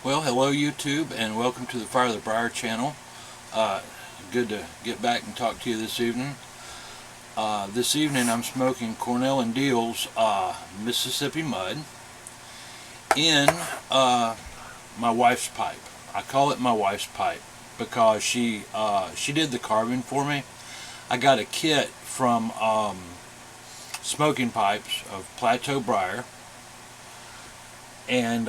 Well, hello YouTube, and welcome to the Fire the Briar channel. Good to get back and talk to you this evening. This evening I'm smoking Cornell & Deal's Mississippi Mud in my wife's pipe. I call it my wife's pipe because she did the carving for me. I got a kit from Smoking Pipes of Plateau Briar, and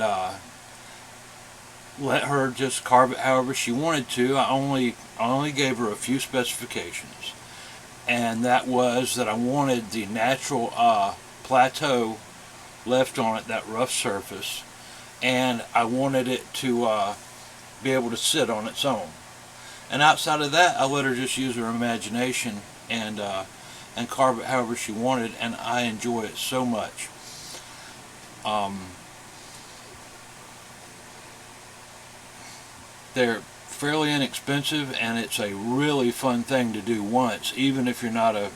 let her just carve it however she wanted to. I only gave her a few specifications, and that was that I wanted the natural plateau left on it, that rough surface, and I wanted it to be able to sit on its own. And outside of that, I let her just use her imagination and carve it however she wanted, and I enjoy it so much. They're fairly inexpensive, and it's a really fun thing to do once, even if you're not a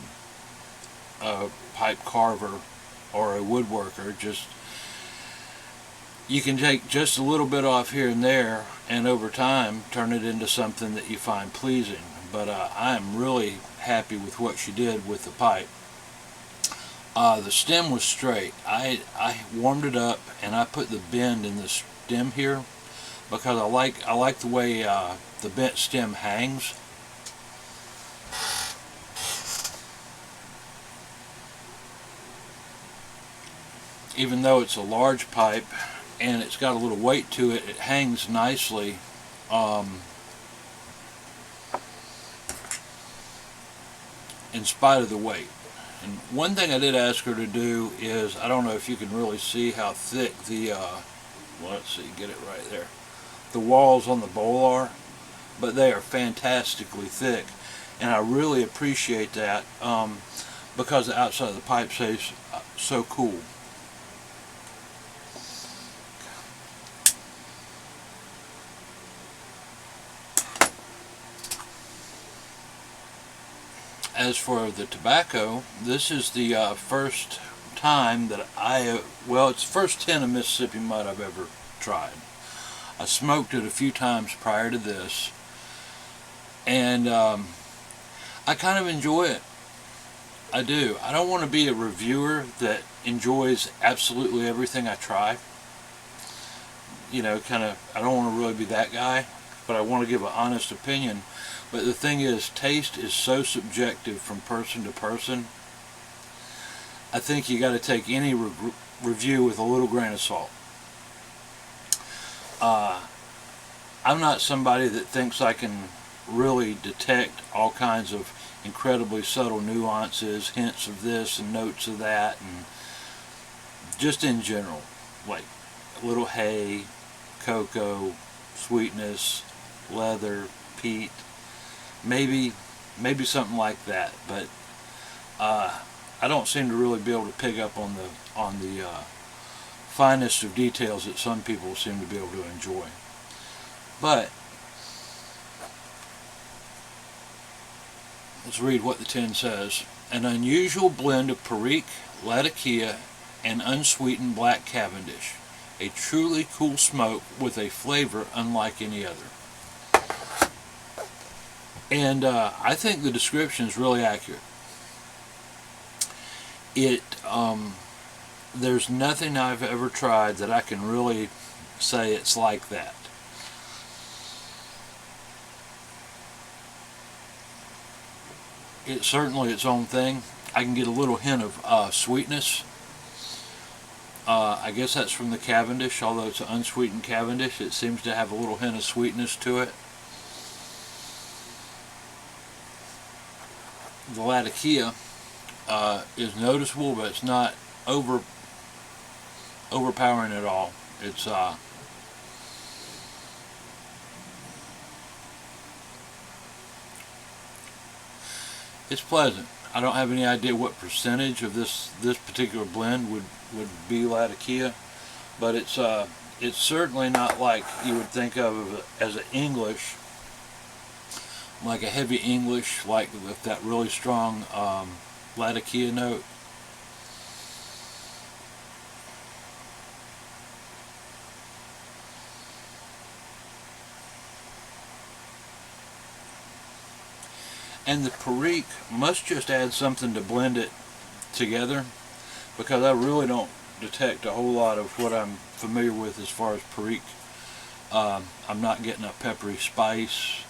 pipe carver or a woodworker. You can take just a little bit off here and there, and over time turn it into something that you find pleasing. But I am really happy with what she did with the pipe. The stem was straight. I warmed it up, and I put the bend in the stem here because I like the way the bent stem hangs. Even though it's a large pipe and it's got a little weight to it, it hangs nicely. In spite of the weight. And one thing I did ask her to do is, I don't know if you can really see how thick the well, let's see, get it right there, the walls on the bowl are, but they are fantastically thick, and I really appreciate that because the outside of the pipe stays so cool. As for the tobacco, this is the first time that well, it's the first tin of Mississippi Mud I've ever tried. I smoked it a few times prior to this, and I kind of enjoy it. I do. I don't want to be a reviewer that enjoys absolutely everything I try. You know, I don't want to really be that guy, but I want to give an honest opinion. But the thing is, taste is so subjective from person to person. I think you got to take any review with a little grain of salt. I'm not somebody that thinks I can really detect all kinds of incredibly subtle nuances, hints of this and notes of that, and just in general, like a little hay, cocoa, sweetness, leather, peat. Maybe something like that, but I don't seem to really be able to pick up on the finest of details that some people seem to be able to enjoy. But let's read what the tin says. An unusual blend of Perique, Latakia, and unsweetened black Cavendish. A truly cool smoke with a flavor unlike any other. And I think the description is really accurate. There's nothing I've ever tried that I can really say it's like that. It's certainly its own thing. I can get a little hint of sweetness. I guess that's from the Cavendish, although it's an unsweetened Cavendish. It seems to have a little hint of sweetness to it. The Latakia is noticeable, but it's not overpowering at all. It's pleasant. I don't have any idea what percentage of this particular blend would be Latakia, but it's certainly not like you would think of as an English, like a heavy English, like with that really strong Latakia note. And the perique must just add something to blend it together, because I really don't detect a whole lot of what I'm familiar with as far as perique. I'm not getting a peppery spice.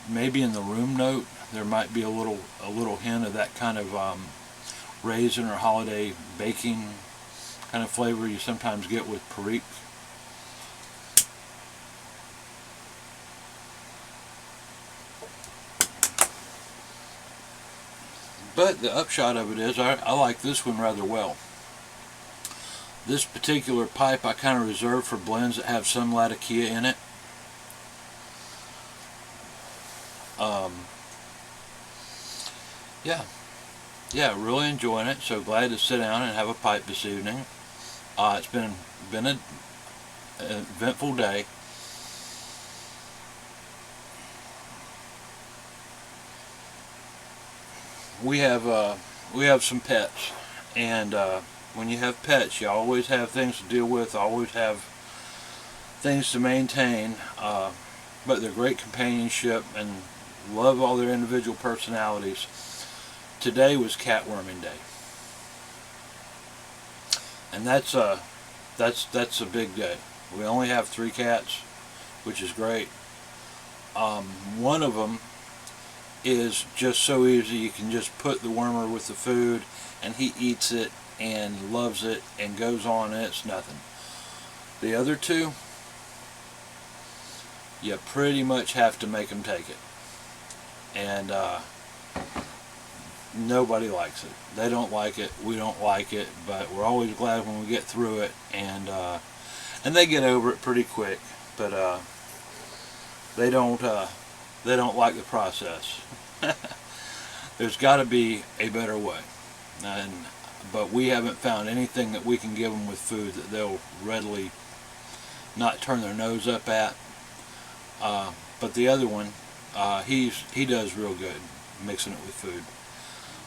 Maybe in the room note there might be a little hint of that kind of raisin or holiday baking kind of flavor you sometimes get with perique. But the upshot of it is I like this one rather well. This particular pipe I kind of reserve for blends that have some latakia in it. Yeah, really enjoying it. So glad to sit down and have a pipe this evening. It's been an eventful day. We have some pets, and when you have pets, you always have things to deal with, always have things to maintain. But they're great companionship and love all their individual personalities. Today was cat worming day, and that's a big day. We only have 3 cats, which is great. One of them is just so easy. You can just put the wormer with the food and he eats it and loves it and goes on, and it's nothing. The other 2, you pretty much have to make them take it, and nobody likes it. They don't like it, we don't like it, but we're always glad when we get through it, and they get over it pretty quick, but they don't like the process. There's got to be a better way, but we haven't found anything that we can give them with food that they'll readily not turn their nose up at. But the other one, he does real good mixing it with food.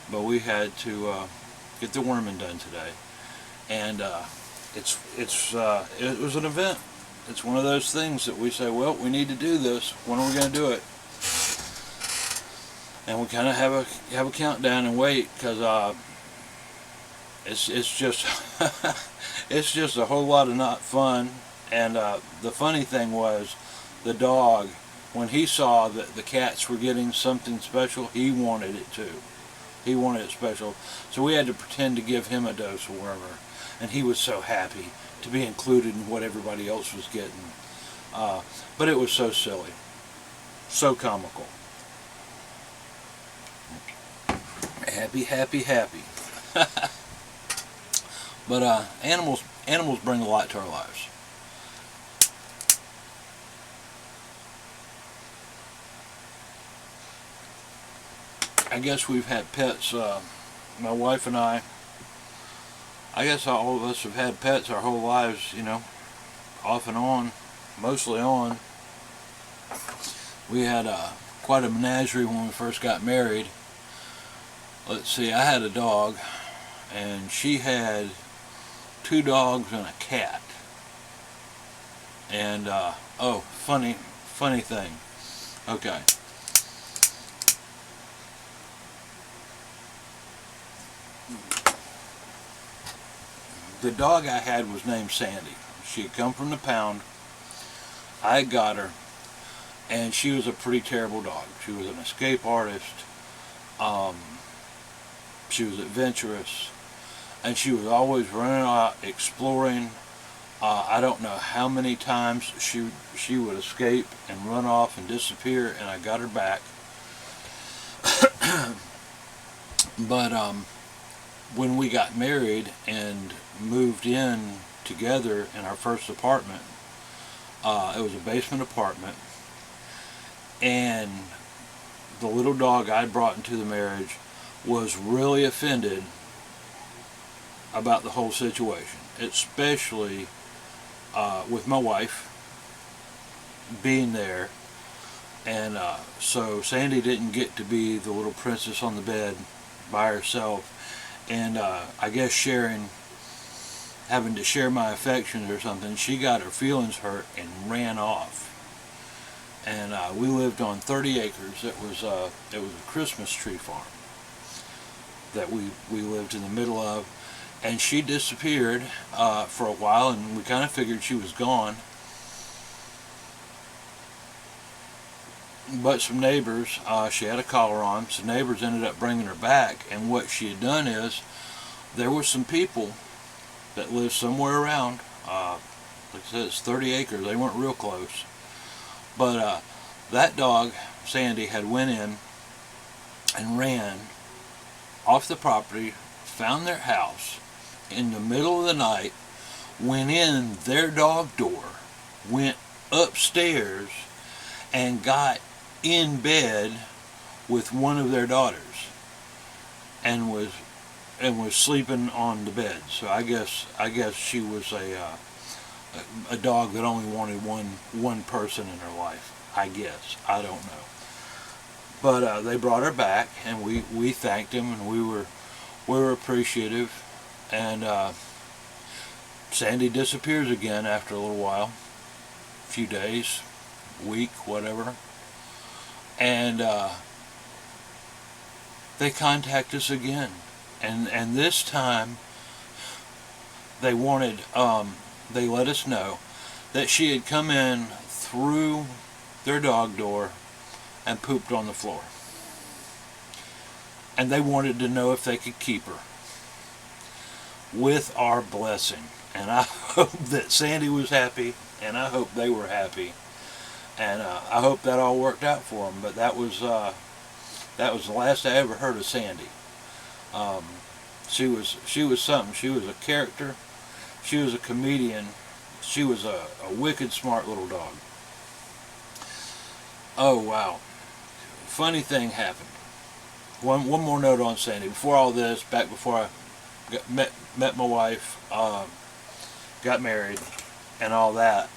But we had to get the worming done today, and it was an event. It's one of those things that we say, well, we need to do this. When are we going to do it? And we kind of have a countdown and wait, because it's just it's just a whole lot of not fun. And the funny thing was, the dog, when he saw that the cats were getting something special, he wanted it too. He wanted it special, so we had to pretend to give him a dose of wormer, and he was so happy to be included in what everybody else was getting. But it was so silly, so comical. Happy, happy, happy. But animals bring a lot to our lives. I guess we've had pets, my wife and I guess all of us have had pets our whole lives, you know, off and on, mostly on. We had quite a menagerie when we first got married. Let's see, I had a dog, and she had 2 dogs and a cat. And, oh, funny thing. Okay. The dog I had was named Sandy. She had come from the pound. I got her, and she was a pretty terrible dog. She was an escape artist. She was adventurous, and she was always running out exploring. I don't know how many times she would escape and run off and disappear, and I got her back. But when we got married and moved in together in our first apartment, it was a basement apartment, and the little dog I brought into the marriage was really offended about the whole situation, especially with my wife being there. And so Sandy didn't get to be the little princess on the bed by herself, and I guess having to share my affections or something, she got her feelings hurt and ran off. and we lived on 30 acres. It was a Christmas tree farm that we lived in the middle of, and she disappeared for a while, and we kind of figured she was gone. But some neighbors, she had a collar on, some neighbors ended up bringing her back, and what she had done is, there were some people that lived somewhere around, like I said, it's 30 acres, they weren't real close, but that dog, Sandy, had went in and ran off the property, found their house in the middle of the night, went in their dog door, went upstairs, and got in bed with one of their daughters, and was sleeping on the bed. So I guess she was a dog that only wanted one person in her life. I guess, I don't know. But they brought her back, and we thanked them, and we were appreciative. And Sandy disappears again after a little while, a few days, week, whatever, and they contact us again, and this time they wanted, they let us know that she had come in through their dog door and pooped on the floor, and they wanted to know if they could keep her with our blessing. And I hope that Sandy was happy, and I hope they were happy, and I hope that all worked out for them. But that was the last I ever heard of Sandy. She was something. She was a character. She was a comedian. She was a wicked smart little dog. Oh wow! Funny thing happened. One more note on Sandy. Before all this, back before I met my wife, got married, and all that,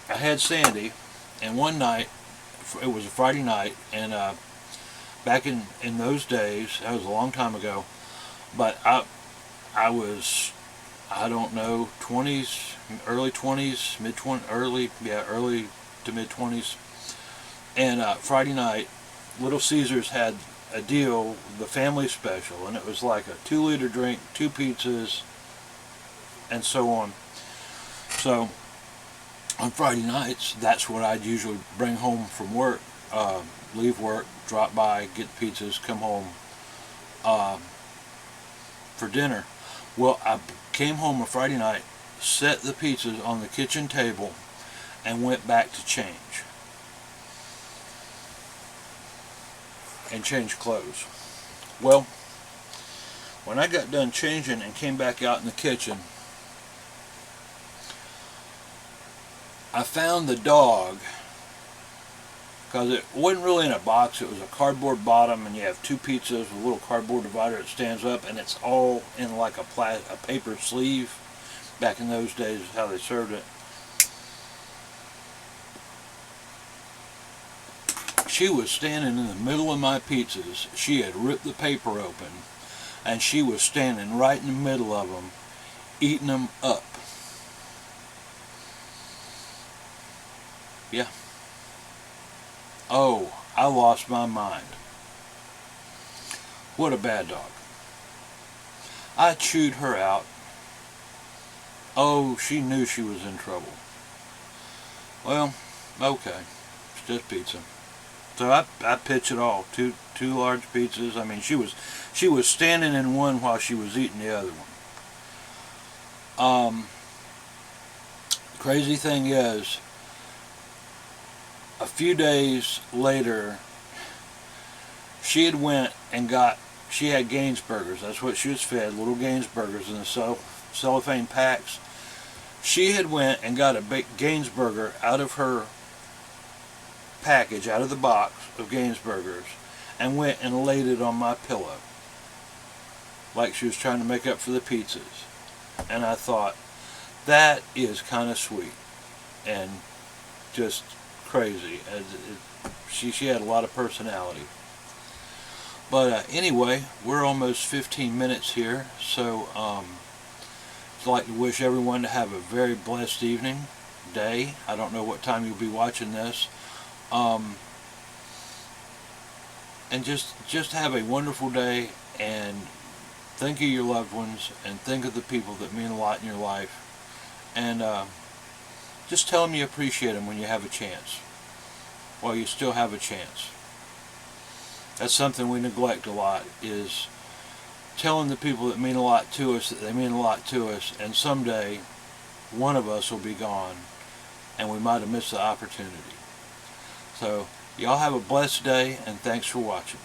I had Sandy, and one night, it was a Friday night, and back in those days, that was a long time ago, but I was, I don't know, 20s, early 20s, early to mid 20s, and Friday night, Little Caesars had a deal, the family special, and it was like a 2-liter drink, 2 pizzas, and so on. So on Friday nights, that's what I'd usually bring home from work, leave work, drop by, get the pizzas, come home for dinner. Well, I came home on Friday night, set the pizzas on the kitchen table, and went back to change. And change clothes. Well, when I got done changing and came back out in the kitchen, I found the dog, because it wasn't really in a box, it was a cardboard bottom, and you have 2 pizzas with a little cardboard divider that stands up, and it's all in like a paper sleeve. Back in those days is how they served it. She was standing in the middle of my pizzas. She had ripped the paper open, and she was standing right in the middle of them, eating them up. Yeah. Oh, I lost my mind. What a bad dog. I chewed her out. Oh, she knew she was in trouble. Well, okay. It's just pizza. So I pitch it all. Two large pizzas. I mean, she was standing in one while she was eating the other one. Crazy thing is, a few days later, she had went and she had Gainsburgers. That's what she was fed, little Gainsburgers in the cellophane packs. She had went and got a Gainsburger out of her package, out of the box of Gainsburgers, and went and laid it on my pillow, like she was trying to make up for the pizzas. And I thought, that is kind of sweet, and just crazy. She had a lot of personality. But anyway, we're almost 15 minutes here, so like to wish everyone to have a very blessed evening, day. I don't know what time you'll be watching this. And just have a wonderful day, and think of your loved ones, and think of the people that mean a lot in your life, and just tell them you appreciate them when you have a chance, while you still have a chance. That's something we neglect a lot, is telling the people that mean a lot to us that they mean a lot to us, and someday one of us will be gone and we might have missed the opportunity. So y'all have a blessed day, and thanks for watching.